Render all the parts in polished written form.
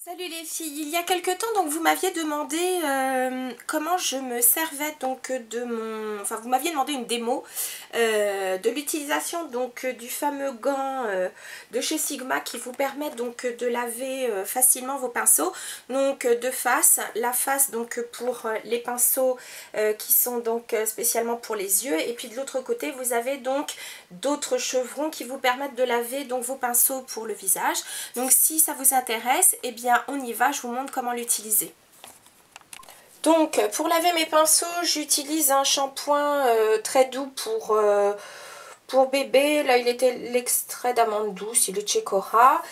Salut les filles, il y a quelque temps donc vous m'aviez demandé comment je me servais donc de mon... Enfin vous m'aviez demandé une démo de l'utilisation donc du fameux gant de chez Sigma qui vous permet donc de laver facilement vos pinceaux. Donc de face, la face donc pour les pinceaux qui sont donc spécialement pour les yeux, et puis de l'autre côté vous avez donc d'autres chevrons qui vous permettent de laver donc vos pinceaux pour le visage. Donc si ça vous intéresse, eh bien on y va, je vous montre comment l'utiliser. Donc pour laver mes pinceaux, j'utilise un shampoing très doux pour bébé. Là il était l'extrait d'amande douce, il est de chez Cora.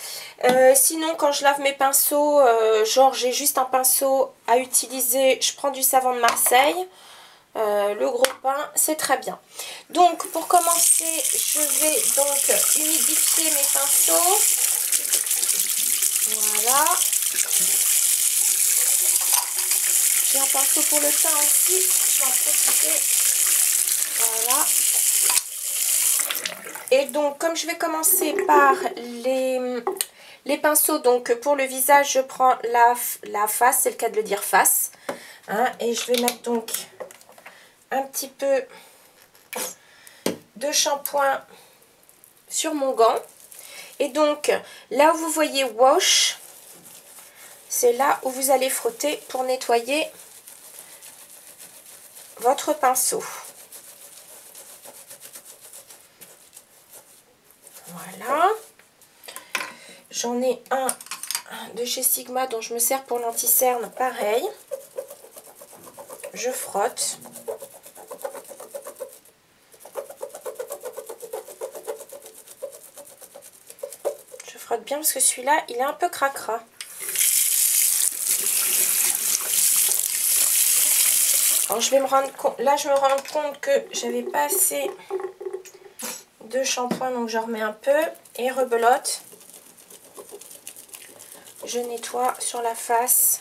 Sinon quand je lave mes pinceaux, genre j'ai juste un pinceau à utiliser, je prends du savon de Marseille. Le gros pain, c'est très bien. Donc pour commencer, je vais donc humidifier mes pinceaux. Voilà. J'ai un pinceau pour le teint aussi, je vais en profiter. Voilà. Et donc comme je vais commencer par les pinceaux, donc pour le visage, je prends la face, c'est le cas de le dire, face. Hein, et je vais mettre donc un petit peu de shampoing sur mon gant. Et donc là où vous voyez wash, c'est là où vous allez frotter pour nettoyer votre pinceau. Voilà. J'en ai un de chez Sigma dont je me sers pour l'anti-cerne, pareil. Je frotte. Je frotte bien parce que celui-là, il est un peu cracra. Alors je vais me rendre compte, là je me rends compte que j'avais pas assez de shampoing, donc je remets un peu et rebelote. Je nettoie sur la face.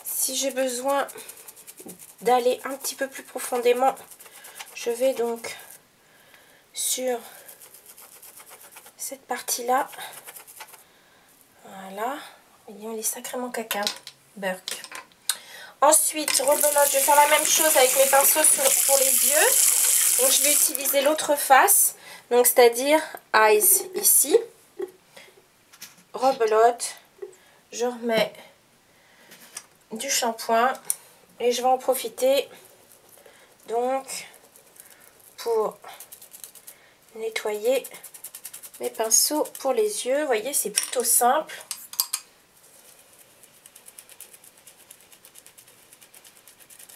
Si j'ai besoin d'aller un petit peu plus profondément, je vais donc sur cette partie-là. Voilà. Il est sacrément caca. Burk. Ensuite, rebelote, je vais faire la même chose avec mes pinceaux pour les yeux. Donc je vais utiliser l'autre face, donc c'est-à-dire eyes ici. Rebelote, je remets du shampoing et je vais en profiter donc pour nettoyer mes pinceaux pour les yeux. Vous voyez, c'est plutôt simple.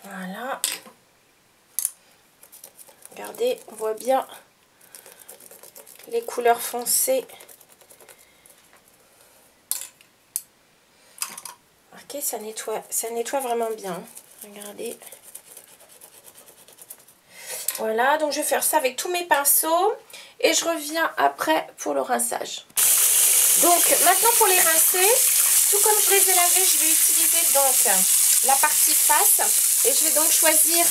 Voilà. Regardez, on voit bien les couleurs foncées. Remarquez, ça nettoie vraiment bien. Regardez. Voilà, donc je vais faire ça avec tous mes pinceaux et je reviens après pour le rinçage. Donc maintenant pour les rincer, tout comme je les ai lavés, je vais utiliser donc la partie face et je vais donc choisir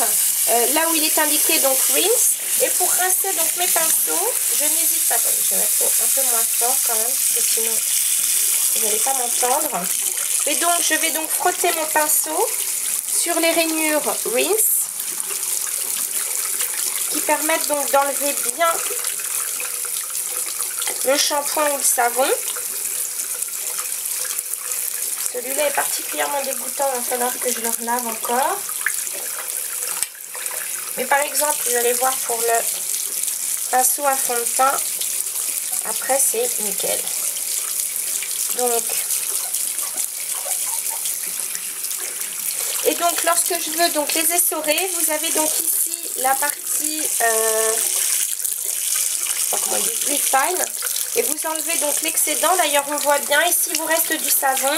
là où il est indiqué donc rinse. Et pour rincer donc mes pinceaux, je n'hésite pas, attendez, je vais mettre un peu moins fort quand même parce que sinon vous n'allez pas m'entendre. Et donc je vais donc frotter mon pinceau sur les rainures rinse qui permettent donc d'enlever bien le shampoing ou le savon. Celui-là est particulièrement dégoûtant, il va falloir que je le relave encore. Mais par exemple, vous allez voir pour le pinceau à fond de teint, après c'est nickel. Donc, et donc lorsque je veux donc les essorer, vous avez donc ici la partie, je sais pas comment on dit, refine. Et vous enlevez donc l'excédent. D'ailleurs on voit bien ici il vous reste du savon,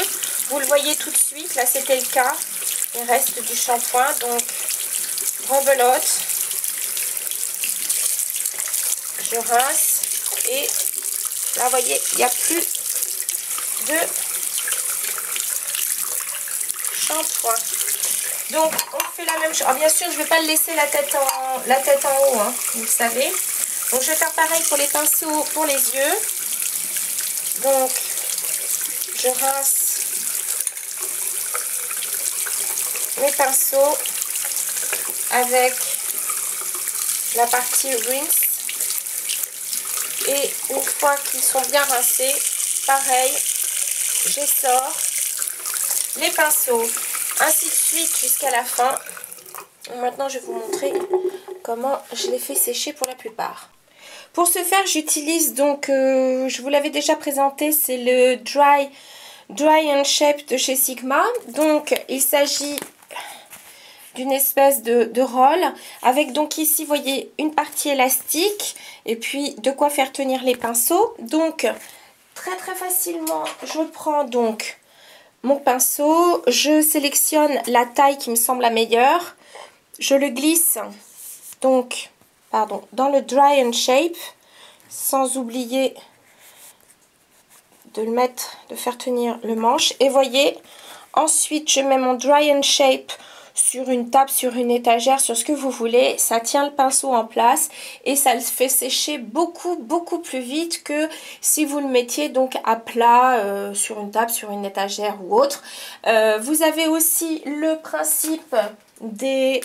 vous le voyez tout de suite, là c'était le cas, il reste du shampoing. Donc rebelote, je rince et là vous voyez il n'y a plus de shampoing. Donc on fait la même chose. Alors bien sûr je ne vais pas le laisser la tête en haut, hein, vous le savez. Donc je vais faire pareil pour les pinceaux pour les yeux. Donc je rince mes pinceaux avec la partie rinse. Et une fois qu'ils sont bien rincés, pareil, j'essore les pinceaux. Ainsi de suite jusqu'à la fin. Maintenant, je vais vous montrer comment je les fais sécher pour la plupart. Pour ce faire, j'utilise donc, je vous l'avais déjà présenté, c'est le Dry and Shape de chez Sigma. Donc, il s'agit d'une espèce de roll avec donc ici, vous voyez, une partie élastique et puis de quoi faire tenir les pinceaux. Donc, très facilement, je prends donc mon pinceau, je sélectionne la taille qui me semble la meilleure. Je le glisse donc dans le Dry and Shape, sans oublier de le mettre, de faire tenir le manche. Et voyez, ensuite je mets mon Dry and Shape sur une table, sur une étagère, sur ce que vous voulez. Ça tient le pinceau en place et ça le fait sécher beaucoup plus vite que si vous le mettiez donc à plat sur une table, sur une étagère ou autre. Vous avez aussi le principe des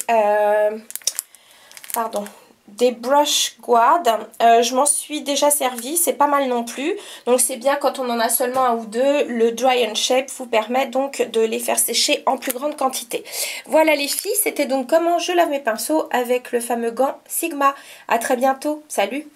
brush guard. Je m'en suis déjà servi, c'est pas mal non plus. Donc c'est bien quand on en a seulement un ou deux. Le Dry and Shape vous permet donc de les faire sécher en plus grande quantité. Voilà les filles, c'était donc comment je lave mes pinceaux avec le fameux gant Sigma. À très bientôt, salut!